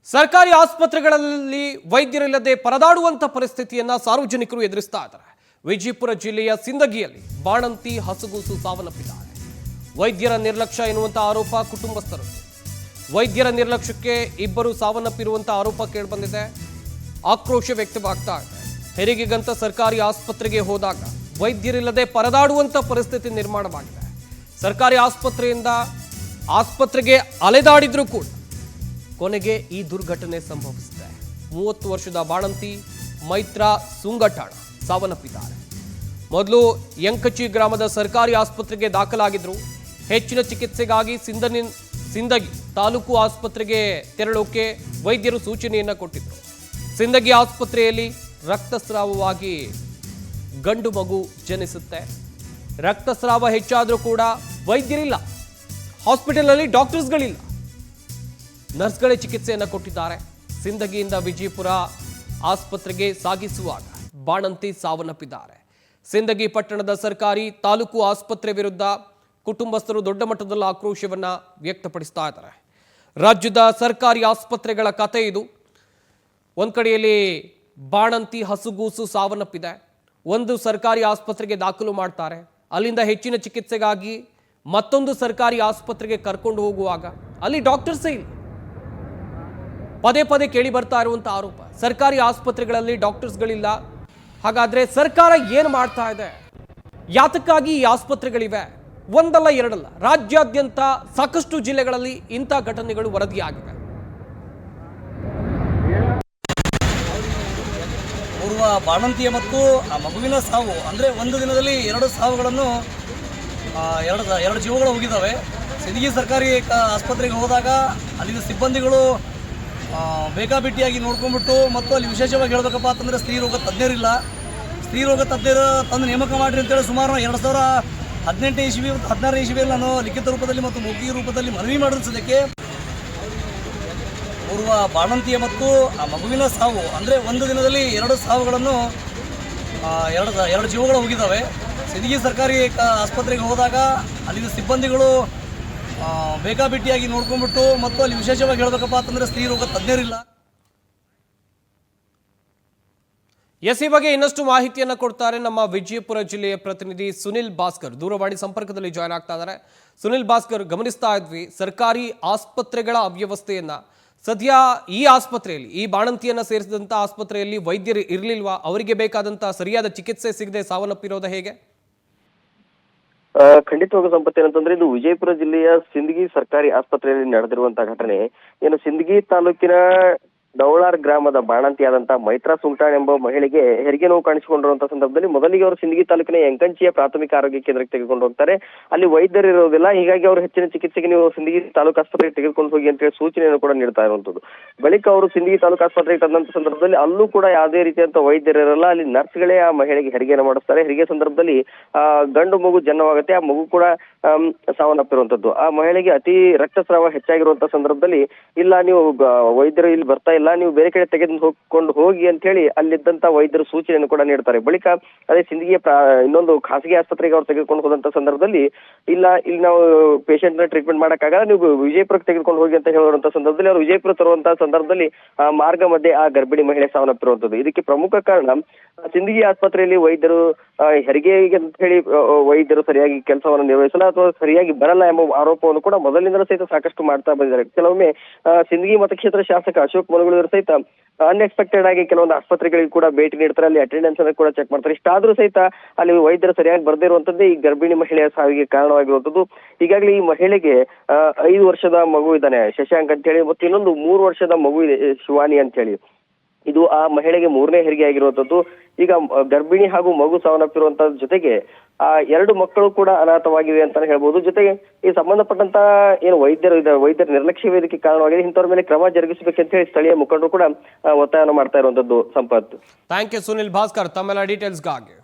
ಸರ್ಕಾರಿ ಆಸ್ಪತ್ರೆಗಳಲ್ಲಿ ವೈದ್ಯರಿಲ್ಲದೆ ಪರದಾಡುವಂತ ಪರಿಸ್ಥಿತಿಯನ್ನ ಸಾರ್ವಜನಿಕರು ಎದುರಿಸ್ತಾ ಇದ್ದಾರೆ. ವಿಜಯಪುರ ಜಿಲ್ಲೆಯ ಸಿಂದಗಿಯಲ್ಲಿ ಬಾಣಂತಿ ಹಸುಗೂಸು ಸಾವನ್ನಪ್ಪಿದ್ದಾರೆ. ವೈದ್ಯರ ನಿರ್ಲಕ್ಷ್ಯ ಎನ್ನುವಂತ ಆರೋಪ ಕುಟುಂಬಸ್ಥರು. ವೈದ್ಯರ ನಿರ್ಲಕ್ಷ್ಯಕ್ಕೆ ಇಬ್ಬರು ಸಾವನ್ನಪ್ಪಿರುವಂತ ಆರೋಪ ಕೇಳಿಬಂದಿದೆ. ಆಕ್ರೋಶ ವ್ಯಕ್ತವಾಗ್ತಾ ಇದೆ. ಹೆರಿಗೆಗಂತ ಸರ್ಕಾರಿ ಆಸ್ಪತ್ರೆಗೆ ಹೋದಾಗ ವೈದ್ಯರಿಲ್ಲದೆ ಪರದಾಡುವಂತ ಪರಿಸ್ಥಿತಿ ನಿರ್ಮಾಣವಾಗಿದೆ. ಸರ್ಕಾರಿ ಆಸ್ಪತ್ರೆಯಿಂದ ಆಸ್ಪತ್ರೆಗೆ ಅಲೆದಾಡಿದ್ರೂ ಕೂಡ ಕೊನೆಗೆ ಈ ದುರ್ಘಟನೆ ಸಂಭವಿಸಿದೆ. 30 ವರ್ಷದ ಬಾಣಂತಿ ಮೈತ್ರಾ ಸುಂಗಠಾಣ ಸಾವನ್ನಪ್ಪಿದ್ದಾರೆ. ಮೊದಲು ಯಂಕಚಿ ಗ್ರಾಮದ ಸರ್ಕಾರಿ ಆಸ್ಪತ್ರೆಗೆ ದಾಖಲಾಗಿದ್ರು. ಹೆಚ್ಚಿನ ಚಿಕಿತ್ಸೆಗಾಗಿ ಸಿಂದಗಿ ತಾಲೂಕು ಆಸ್ಪತ್ರೆಗೆ ತೆರಳೋಕೆ ವೈದ್ಯರು ಸೂಚನೆಯನ್ನ ಕೊಟ್ಟಿದ್ರು. ಸಿಂದಗಿ ಆಸ್ಪತ್ರೆಯಲ್ಲಿ ರಕ್ತಸ್ರಾವವಾಗಿ ಗಂಡು ಮಗು ಜನಿಸುತ್ತೆ. ರಕ್ತಸ್ರಾವ ಹೆಚ್ಚಾದರೂ ಕೂಡ ವೈದ್ಯರಿಲ್ಲ, ಹಾಸ್ಪಿಟಲ್ನಲ್ಲಿ ಡಾಕ್ಟರ್ಸ್ಗಳಿಲ್ಲ. ನರ್ಸ್ಗಳೇ ಚಿಕಿತ್ಸೆಯನ್ನು ಕೊಟ್ಟಿದ್ದಾರೆ. ಸಿಂದಗಿಯಿಂದ ವಿಜಯಪುರ ಆಸ್ಪತ್ರೆಗೆ ಸಾಗಿಸುವಾಗ ಬಾಣಂತಿ ಸಾವನ್ನಪ್ಪಿದ್ದಾರೆ. ಸಿಂದಗಿ ಪಟ್ಟಣದ ಸರ್ಕಾರಿ ತಾಲೂಕು ಆಸ್ಪತ್ರೆ ವಿರುದ್ಧ ಕುಟುಂಬಸ್ಥರು ದೊಡ್ಡ ಮಟ್ಟದಲ್ಲಿ ಆಕ್ರೋಶವನ್ನ ವ್ಯಕ್ತಪಡಿಸ್ತಾ ಇದ್ದಾರೆ. ರಾಜ್ಯದ ಸರ್ಕಾರಿ ಆಸ್ಪತ್ರೆಗಳ ಕತೆ ಇದು. ಒಂದ್ ಕಡೆಯಲ್ಲಿ ಬಾಣಂತಿ ಹಸುಗೂಸು ಸಾವನ್ನಪ್ಪಿದೆ. ಒಂದು ಸರ್ಕಾರಿ ಆಸ್ಪತ್ರೆಗೆ ದಾಖಲು ಮಾಡ್ತಾರೆ. ಅಲ್ಲಿಂದ ಹೆಚ್ಚಿನ ಚಿಕಿತ್ಸೆಗಾಗಿ ಮತ್ತೊಂದು ಸರ್ಕಾರಿ ಆಸ್ಪತ್ರೆಗೆ ಕರ್ಕೊಂಡು ಹೋಗುವಾಗ ಅಲ್ಲಿ ಡಾಕ್ಟರ್ಸೇ ಇಲ್ಲ. ಪದೇ ಪದೇ ಕೇಳಿ ಬರ್ತಾ ಇರುವಂತ ಆರೋಪ, ಸರ್ಕಾರಿ ಆಸ್ಪತ್ರೆಗಳಲ್ಲಿ ಡಾಕ್ಟರ್ಸ್ಗಳಿಲ್ಲ. ಹಾಗಾದ್ರೆ ಸರ್ಕಾರ ಏನು ಮಾಡ್ತಾ ಇದೆ? ಯಾತಕ್ಕಾಗಿ ಈ ಆಸ್ಪತ್ರೆಗಳಿವೆ? ಒಂದಲ್ಲ ಎರಡಲ್ಲ, ರಾಜ್ಯಾದ್ಯಂತ ಸಾಕಷ್ಟು ಜಿಲ್ಲೆಗಳಲ್ಲಿ ಇಂಥ ಘಟನೆಗಳು ವರದಿಯಾಗಿವೆ. ಓರ್ವ ಬಾಣಂತಿಯ ಮತ್ತು ಆ ಮಗುವಿನ ಸಾವು ಅಂದರೆ ಒಂದು ದಿನದಲ್ಲಿ 2 ಸಾವುಗಳನ್ನು ಎರಡು ಜೀವಗಳು ಹೋಗಿದ್ದಾವೆ. ಸಿಂದಗಿ ಸರ್ಕಾರಿ ಆಸ್ಪತ್ರೆಗೆ ಹೋದಾಗ ಅಲ್ಲಿನ ಸಿಬ್ಬಂದಿಗಳು ಬೇಕಾಬಿಟ್ಟಿಯಾಗಿ ನೋಡ್ಕೊಂಡ್ಬಿಟ್ಟು ಮತ್ತು ಅಲ್ಲಿ ವಿಶೇಷವಾಗಿ ಹೇಳಬೇಕಪ್ಪ ಅಂತಂದರೆ ಸ್ತ್ರೀ ರೋಗ ತಜ್ಞರಿಲ್ಲ. ಸ್ತ್ರೀ ರೋಗ ತಜ್ಞರು ತಂದು ನೇಮಕ ಮಾಡಿರಿ ಅಂತೇಳಿ ಸುಮಾರು 2018 ಇಸ್ವಿ ಮತ್ತು 16 ಇಸ್ವಿಯಲ್ಲಿ ನಾನು ಲಿಖಿತ ರೂಪದಲ್ಲಿ ಮತ್ತು ಮೌಖಿಕ ರೂಪದಲ್ಲಿ ಮನವಿ ಮಾಡಿಸೋದಕ್ಕೆ ಓರ್ವ ಬಾಣಂತಿಯ ಮತ್ತು ಆ ಮಗುವಿನ ಸಾವು ಅಂದರೆ ಒಂದು ದಿನದಲ್ಲಿ 2 ಸಾವುಗಳನ್ನು ಎರಡು ಜೀವಗಳು ಹೋಗಿದ್ದಾವೆ. ಸಿಂದಗಿ ಸರ್ಕಾರಿ ಆಸ್ಪತ್ರೆಗೆ ಹೋದಾಗ ಅಲ್ಲಿನ ಸಿಬ್ಬಂದಿಗಳು ಬೇಕಾಬಿಟ್ಟಿಯಾಗಿ ನೋಡ್ಕೊಂಡ್ಬಿಟ್ಟು ಮತ್ತು ಅಲ್ಲಿ ವಿಶೇಷವಾಗಿ ಹೇಳಬೇಕಪ್ಪ ಅಂತಂದರೆ ಸ್ತ್ರೀ ರೋಗ ತಜ್ಞರಿಲ್ಲ. ಈ ಬಗ್ಗೆ ಇನ್ನಷ್ಟು ಮಾಹಿತಿಯನ್ನ ಕೊಡ್ತಾರೆ ನಮ್ಮ ವಿಜಯಪುರ ಜಿಲ್ಲೆಯ ಪ್ರತಿನಿಧಿ ಸುನಿಲ್ ಭಾಸ್ಕರ್. ದೂರವಾಣಿ ಸಂಪರ್ಕದಲ್ಲಿ ಜಾಯ್ನ್ ಆಗ್ತಾ ಇದ್ದಾರೆ. ಸುನಿಲ್ ಭಾಸ್ಕರ್, ಗಮನಿಸ್ತಾ ಇದ್ವಿ ಸರ್ಕಾರಿ ಆಸ್ಪತ್ರೆಗಳ ಅವ್ಯವಸ್ಥೆಯನ್ನ. ಸದ್ಯ ಈ ಆಸ್ಪತ್ರೆಯಲ್ಲಿ, ಈ ಬಾಣಂತಿಯನ್ನ ಸೇರಿಸಿದಂತ ಆಸ್ಪತ್ರೆಯಲ್ಲಿ ವೈದ್ಯರು ಇರಲಿಲ್ವಾ? ಅವರಿಗೆ ಬೇಕಾದಂತ ಸರಿಯಾದ ಚಿಕಿತ್ಸೆ ಸಿಗದೆ ಸಾವನ್ನಪ್ಪಿರೋದ ಹೇಗೆ? ಖಂಡಿತವಾಗೂ ಸಂಪತ್ತು ಏನಂತಂದ್ರೆ, ಇದು ವಿಜಯಪುರ ಜಿಲ್ಲೆಯ ಸಿಂದಗಿ ಸರ್ಕಾರಿ ಆಸ್ಪತ್ರೆಯಲ್ಲಿ ನಡೆದಿರುವಂತಹ ಘಟನೆ. ಏನು ಸಿಂದಗಿ ತಾಲೂಕಿನ ಡೌಳಾರ್ ಗ್ರಾಮದ ಬಾಣಂತಿಯಾದಂತಹ ಮೈತ್ರಾ ಸುಂಗಠಾಣ ಎಂಬ ಮಹಿಳೆಗೆ ಹೆರಿಗೆ ನೋವು ಕಾಣಿಸಿಕೊಂಡಿರುವಂತಹ ಸಂದರ್ಭದಲ್ಲಿ ಮೊದಲಿಗೆ ಅವರು ಸಿಂದಗಿ ತಾಲೂಕಿನ ಯಂಕಂಚಿಯ ಪ್ರಾಥಮಿಕ ಆರೋಗ್ಯ ಕೇಂದ್ರಕ್ಕೆ ತೆಗೆದುಕೊಂಡು ಹೋಗ್ತಾರೆ. ಅಲ್ಲಿ ವೈದ್ಯರು ಇರೋದಿಲ್ಲ. ಹೀಗಾಗಿ ಅವರು ಹೆಚ್ಚಿನ ಚಿಕಿತ್ಸೆಗೆ ನೀವು ಸಿಂದಗಿ ತಾಲೂಕು ಆಸ್ಪತ್ರೆಗೆ ತೆಗೆದುಕೊಂಡು ಹೋಗಿ ಅಂತ ಹೇಳಿ ಸೂಚನೆಯನ್ನು ಕೂಡ ನೀಡ್ತಾ ಇರುವಂತದ್ದು. ಬಳಿಕ ಅವರು ಸಿಂದಗಿ ತಾಲೂಕು ಆಸ್ಪತ್ರೆಗೆ ತಂದಂತ ಸಂದರ್ಭದಲ್ಲಿ ಅಲ್ಲೂ ಕೂಡ ಯಾವುದೇ ರೀತಿಯಂತ ವೈದ್ಯರಿರಲ್ಲ. ಅಲ್ಲಿ ನರ್ಸ್ಗಳೇ ಆ ಮಹಿಳೆಗೆ ಹೆರಿಗೆಯನ್ನು ಮಾಡಿಸ್ತಾರೆ. ಹೆರಿಗೆ ಸಂದರ್ಭದಲ್ಲಿ ಗಂಡು ಮಗು ಜನ್ಮವಾಗುತ್ತೆ. ಆ ಮಗು ಕೂಡ ಸಾವನ್ನಪ್ಪಿರುವಂತದ್ದು. ಆ ಮಹಿಳೆಗೆ ಅತಿ ರಕ್ತಸ್ರಾವ ಹೆಚ್ಚಾಗಿರುವಂತಹ ಸಂದರ್ಭದಲ್ಲಿ ಇಲ್ಲ, ನೀವು ವೈದ್ಯರು ಇಲ್ಲಿ ಬರ್ತಾ ಇಲ್ಲ, ನೀವು ಬೇರೆ ಕಡೆ ತೆಗೆದುಕೊಂಡು ಹೋಗಿ ಅಂತ ಹೇಳಿ ಅಲ್ಲಿದ್ದಂತ ವೈದ್ಯರು ಸೂಚನೆಯನ್ನು ಕೂಡ ನೀಡ್ತಾರೆ. ಬಳಿಕ ಅದೇ ಸಿಂದಗಿಯ ಇನ್ನೊಂದು ಖಾಸಗಿ ಆಸ್ಪತ್ರೆಗೆ ಅವ್ರು ತೆಗೆದುಕೊಂಡು ಹೋದಂತ ಸಂದರ್ಭದಲ್ಲಿ ಇಲ್ಲ, ಇಲ್ಲಿ ನಾವು ಪೇಷಂಟ್ ನ ಟ್ರೀಟ್ಮೆಂಟ್ ಮಾಡಕ್ಕಾಗಲ್ಲ, ನೀವು ವಿಜಯಪುರಕ್ಕೆ ತೆಗೆದುಕೊಂಡು ಹೋಗಿ ಅಂತ ಹೇಳುವಂತ ಸಂದರ್ಭದಲ್ಲಿ ಅವರು ವಿಜಯಪುರ ತರುವಂತಹ ಸಂದರ್ಭದಲ್ಲಿ ಮಾರ್ಗ ಮಧ್ಯೆ ಆ ಗರ್ಭಿಣಿ ಮಹಿಳೆ ಸಾವನ್ನಪ್ಪಿರುವಂತದ್ದು. ಇದಕ್ಕೆ ಪ್ರಮುಖ ಕಾರಣ ಸಿಂದಗಿ ಆಸ್ಪತ್ರೆಯಲ್ಲಿ ವೈದ್ಯರು ಹೆರಿಗೆಗೆ ಅಂತ ಹೇಳಿ ವೈದ್ಯರು ಸರಿಯಾಗಿ ಕೆಲಸವನ್ನು ನಿರ್ವಹಿಸಲ್ಲ ಅಥವಾ ಸರಿಯಾಗಿ ಬರಲ್ಲ ಎಂಬ ಆರೋಪವನ್ನು ಕೂಡ ಮೊದಲಿನಿಂದಲೂ ಸಹಿತ ಸಾಕಷ್ಟು ಮಾಡ್ತಾ ಬಂದಿದ್ದಾರೆ. ಕೆಲವೊಮ್ಮೆ ಸಿಂದಗಿ ಮತಕ್ಷೇತ್ರ ಶಾಸಕ ಅಶೋಕ್ ಮನಗೂಳಿಯವರು ಸಹಿತ ಅನ್ಎಕ್ಸ್ಪೆಕ್ಟೆಡ್ ಆಗಿ ಕೆಲವೊಂದು ಆಸ್ಪತ್ರೆಗಳಿಗೆ ಕೂಡ ಭೇಟಿ ನೀಡ್ತಾರೆ. ಅಲ್ಲಿ ಅಟೆಂಡೆನ್ಸ್ ಅನ್ನು ಕೂಡ ಚೆಕ್ ಮಾಡ್ತಾರೆ. ಇಷ್ಟಾದ್ರೂ ಸಹಿತ ಅಲ್ಲಿ ವೈದ್ಯರು ಸರಿಯಾಗಿ ಬರ್ದೇ ಇರುವಂತದ್ದೇ ಈ ಗರ್ಭಿಣಿ ಮಹಿಳೆಯ ಸಾವಿಗೆ ಕಾರಣವಾಗಿರುವಂತದ್ದು. ಈಗಾಗಲೇ ಈ ಮಹಿಳೆಗೆ 5 ವರ್ಷದ ಮಗು ಇದ್ದಾನೆ ಶಶಾಂಕ್ ಅಂತ ಹೇಳಿ, ಮತ್ತು ಇನ್ನೊಂದು 3 ವರ್ಷದ ಮಗು ಇದೆ ಶಿವಾನಿ ಅಂತ ಹೇಳಿ. ಇದು ಆ ಮಹಿಳೆಗೆ 3ನೇ ಹೆರಿಗೆ ಆಗಿರುವಂತದ್ದು. ಈಗ ಗರ್ಭಿಣಿ ಹಾಗೂ ಮಗು ಸಾವನ್ನಪ್ಪಿರುವಂತ ಜೊತೆಗೆ 2 ಮಕ್ಕಳು ಕೂಡ ಅನಾಥವಾಗಿವೆ ಅಂತಾನೆ ಹೇಳ್ಬೋದು. ಜೊತೆಗೆ ಈ ಸಂಬಂಧಪಟ್ಟಂತ ಏನು ವೈದ್ಯರ ನಿರ್ಲಕ್ಷ್ಯವೇ ಇದಕ್ಕೆ ಕಾರಣವಾಗಿದೆ. ಇಂಥವ್ರ ಮೇಲೆ ಕ್ರಮ ಜರುಗಿಸಬೇಕಂತ ಹೇಳಿ ಸ್ಥಳೀಯ ಮುಖಂಡರು ಕೂಡ ಒತ್ತಾಯವನ್ನು ಮಾಡ್ತಾ ಇರುವಂತದ್ದು. ಸಂಪತ್, ಥ್ಯಾಂಕ್ ಯು ಸುನಿಲ್ ಭಾಸ್ಕರ್ ತಮ್ಮೆಲ್ಲ ಡೀಟೇಲ್ಸ್ಗಾಗಿ.